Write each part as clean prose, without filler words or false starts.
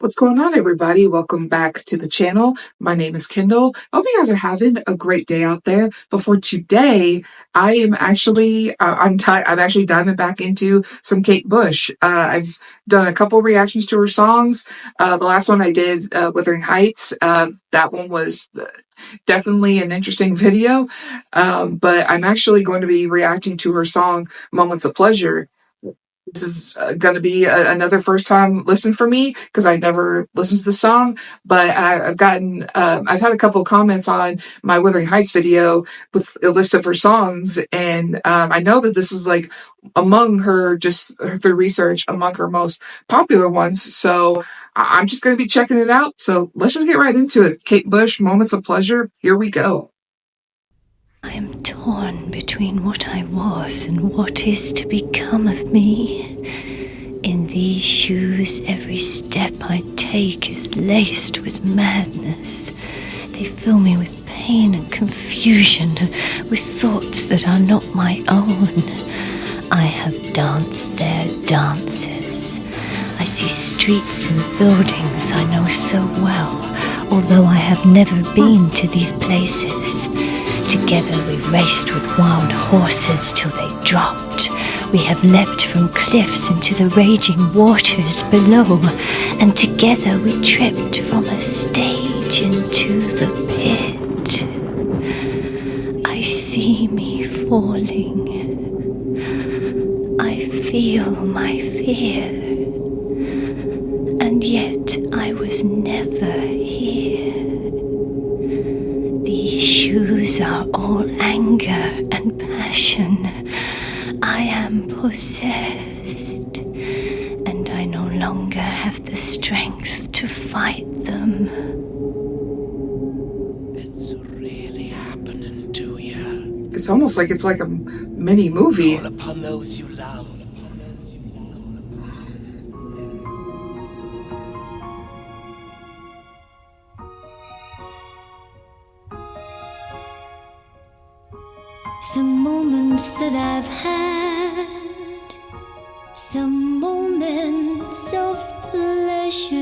What's going on, everybody? Welcome back to the channel. My name is Kendall. I hope you guys are having a great day out there. But for today, I am actually I'm actually diving back into some Kate Bush. I've done a couple reactions to her songs. The last one I did, Wuthering Heights. That one was definitely an interesting video. But I'm actually going to be reacting to her song Moments of Pleasure. This is going to be another first time listen for me because I never listened to the song, but I've had a couple of comments on my Wuthering Heights video with a list of her songs, and I know that this is like among her, just through research, among her most popular ones. So I'm just going to be checking it out. So let's just get right into it. Kate Bush, Moments of Pleasure. Here we go. I am torn between what I was and what is to become of me. In these shoes, every step I take is laced with madness. They fill me with pain and confusion, with thoughts that are not my own. I have danced their dances. I see streets and buildings I know so well, although I have never been to these places. Together we raced with wild horses till they dropped. We have leapt from cliffs into the raging waters below, and together we tripped from a stage into the pit. I see me falling. I feel my fear, and yet I was never here. These shoes are all anger and passion. I am possessed, and I no longer have the strength to fight them. It's really happening to you. It's almost like it's like a mini movie. Call upon those you love. Some moments that I've had, some moments of pleasure.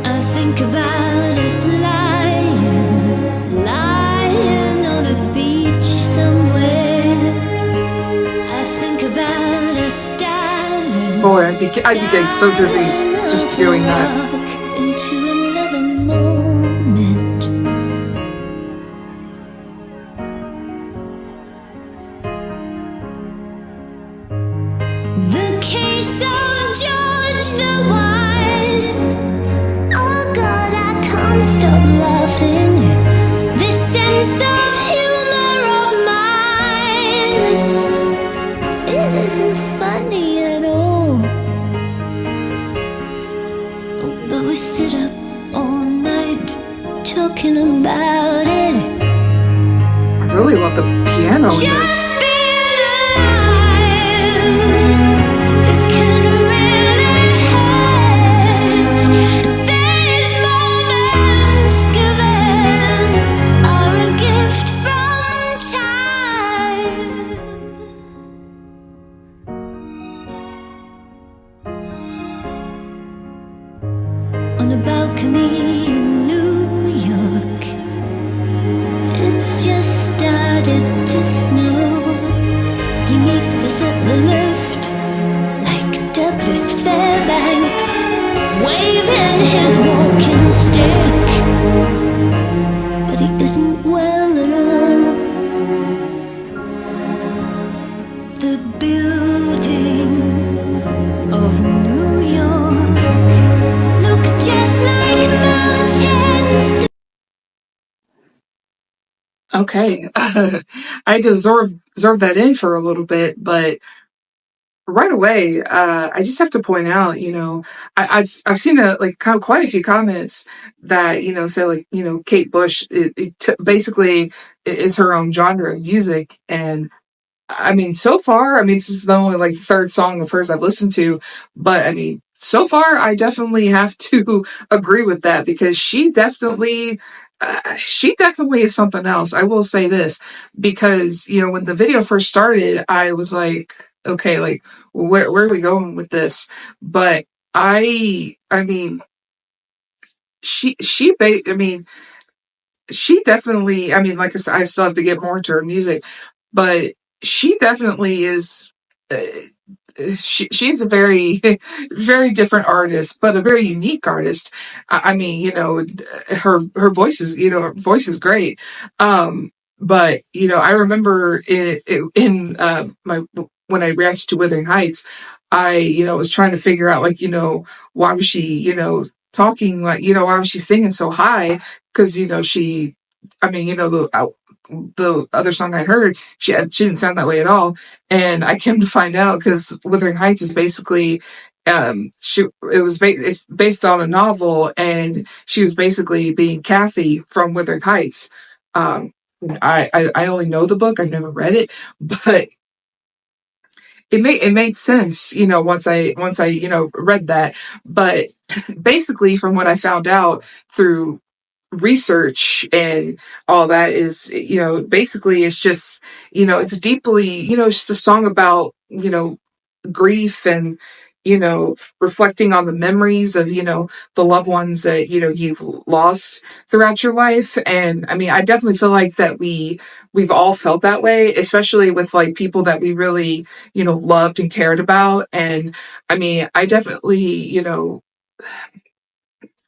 I think about us lying on a beach somewhere. I think about us diving. Boy, I'd be getting so dizzy just doing that. Into another moment. The case of George the Wine. Oh God, I can't stop laughing. This sense of humor of mine, it isn't funny at all. But we sit up all night talking about it. I really love the piano in this. On a balcony in New York, it's just started to snow. He meets us at the lift, like Douglas Fairbanks, waving his walking stick. But he isn't well at all. The buildings of New York look just like mountains. Okay, I had to absorb that in for a little bit, but right away, I just have to point out, I've seen quite a few comments that say like Kate Bush basically is her own genre of music, and I mean so far, I mean this is the only like third song of hers I've listened to, but I mean so far I definitely have to agree with that because she definitely she definitely is something else. I will say this because, you know, when the video first started, I was like, okay, like where are we going with this? But I mean, I mean, she definitely, I mean, like I said, I still have to get more into her music, but she definitely is. Uh, she's a very very different artist, but a very unique artist. I mean, you know, her voice is, you know, her voice is great. But you know, I remember in my when I reacted to Wuthering Heights, I, you know, was trying to figure out, like, you know, why was she, you know, talking like, you know, why was she singing so high? Because, you know, she, I mean, you know, the other song I heard, she didn't sound that way at all. And I came to find out because Wuthering Heights is basically, it's based on a novel, and she was basically being Kathy from Wuthering Heights. Um, I only know the book, I've never read it, but it made sense, you know, once I you know read that. But basically, from what I found out through research and all that, is, you know, basically it's just, you know, it's deeply, you know, it's just a song about, you know, grief and, you know, reflecting on the memories of, you know, the loved ones that, you know, you've lost throughout your life. And I mean, I definitely feel like that we've all felt that way, especially with like people that we really, you know, loved and cared about. And I mean, I definitely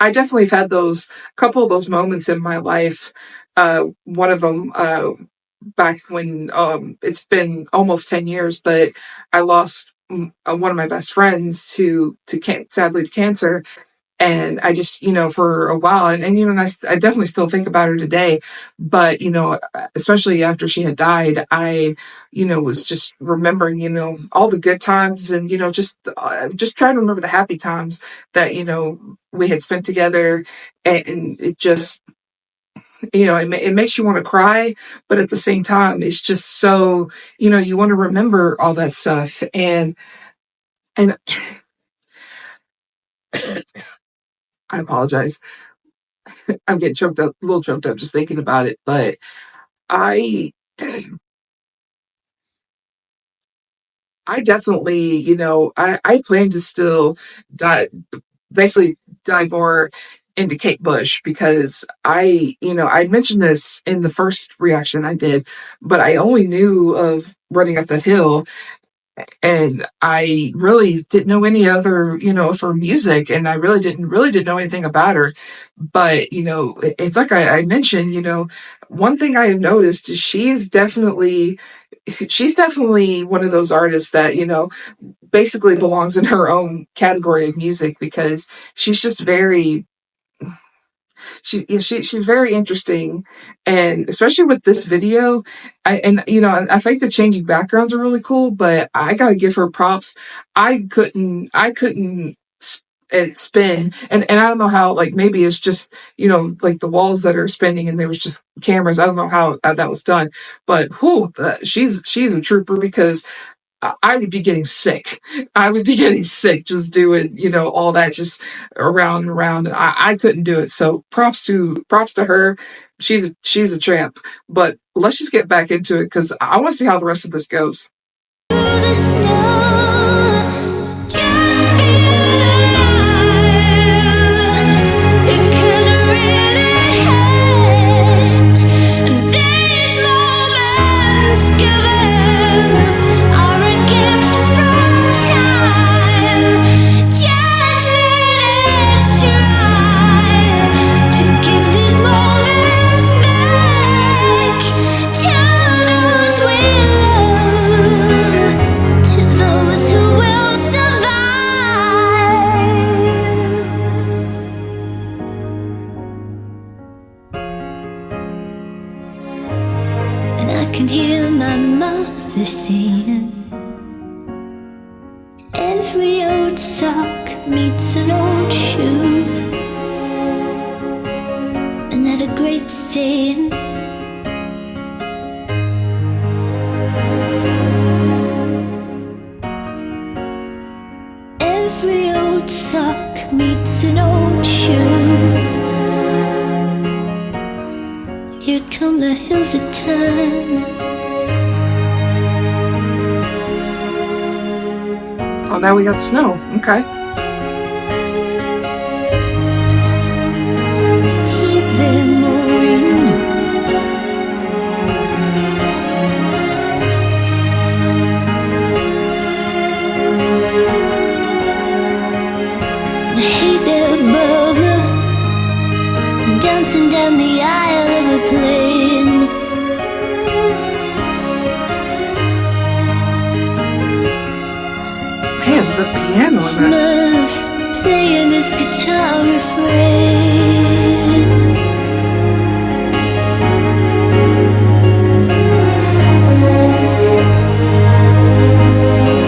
have had those couple of those moments in my life. One of them, back when, it's been almost 10 years, but I lost one of my best friends sadly to cancer. And I just, you know, for a while, and you know, and I definitely still think about her today. But, you know, especially after she had died, I, you know, was just remembering, you know, all the good times, and, you know, just trying to remember the happy times that, you know, we had spent together. And it just, you know, it makes you want to cry, but at the same time, it's just so, you know, you want to remember all that stuff. And I apologize. I'm getting choked up, a little choked up just thinking about it. But I, I definitely, you know, I plan to still dive, basically dive more into Kate Bush, because you know, I mentioned this in the first reaction I did, but I only knew of Running Up That Hill, and I really didn't know any other, you know, of her music, and I really didn't know anything about her. But you know, it's like I mentioned, you know, one thing I have noticed is she's definitely one of those artists that, you know, basically belongs in her own category of music, because she's just very she's very interesting. And especially with this video, you know, I think the changing backgrounds are really cool, but I gotta give her props. I couldn't spin, and I don't know how, like, maybe it's just, you know, like the walls that are spinning and there was just cameras. I don't know how that was done, but who she's a trooper, because I would be getting sick. I would be getting sick just doing, you know, all that, just around and around. I couldn't do it. So props to her. She's a tramp. But let's just get back into it, because I want to see how the rest of this goes. Can hear my mother saying, every old sock meets an old shoe, and that a great saying, every old sock meets an old shoe. come the hills that turn. Oh, now we got snow. Okay. Hey there, Maureen. Hey there, Bubba, dancing down the aisle of a plane. Man, the piano in this. Smurf playing his guitar refrain.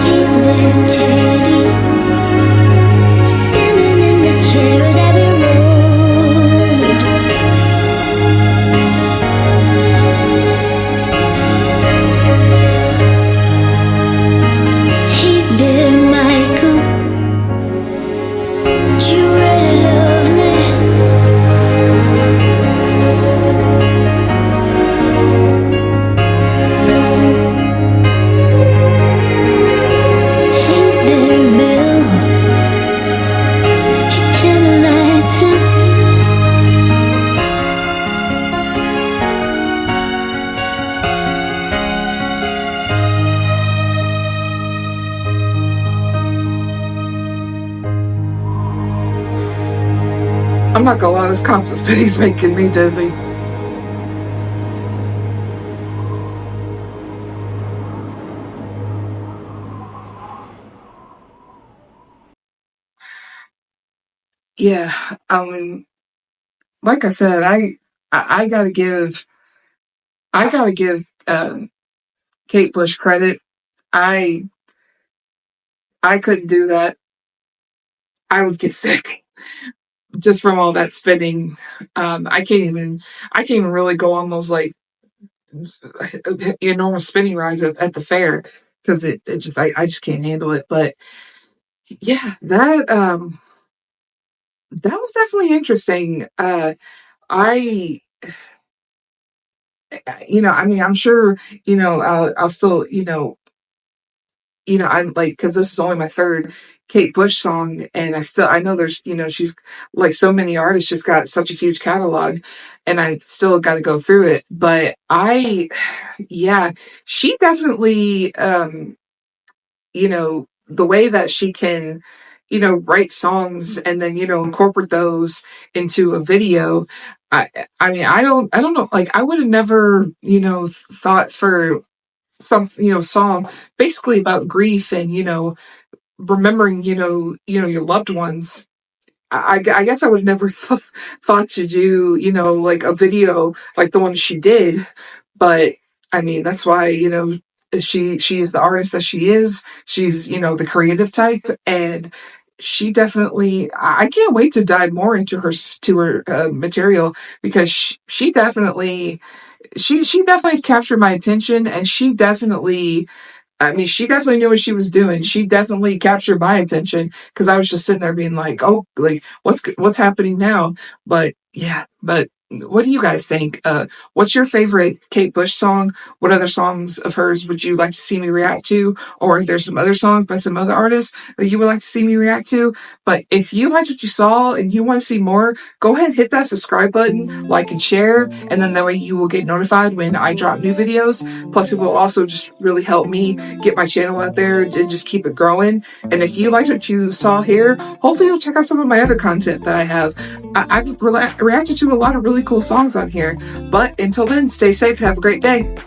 Hey there, Teddy, spinning in the chair at Abbey Road. Hey there, Michael, do you really love me? Hey there, Bill, do you turn the lights up? I'm not gonna lie, this constant spinnings's making me dizzy. Yeah, I mean, like I said, I gotta give Kate Bush credit. I I couldn't do that. I would get sick just from all that spinning. I can't even really go on those like enormous spinning rides at the fair because it just I just can't handle it. But yeah, that was definitely interesting. I I mean, I'm sure, I'll still, I'm like, because this is only my third Kate Bush song, and I know there's, she's like so many artists, just got such a huge catalog, and I still got to go through it. But yeah, she definitely, the way that she can, write songs and then, incorporate those into a video. I, I mean, I don't know. Like, I would have never, thought for some, song basically about grief and, remembering, your loved ones. I guess I would never thought to do, like a video like the one she did. But I mean, that's why, she is the artist that she is. She's, the creative type. And she definitely, I can't wait to dive more into her material because she definitely has captured my attention, and she definitely knew what she was doing. She definitely captured my attention because I was just sitting there being like, "Oh, like what's happening now?" But yeah, but what do you guys think? What's your favorite Kate Bush song? What other songs of hers would you like to see me react to? Or there's some other songs by some other artists that you would like to see me react to? But if you liked what you saw and you want to see more, go ahead and hit that subscribe button, like and share, and then that way you will get notified when I drop new videos. Plus, it will also just really help me get my channel out there and just keep it growing. And if you liked what you saw here, hopefully you'll check out some of my other content that I have. I've reacted to a lot of really cool songs on here. But until then, stay safe and have a great day.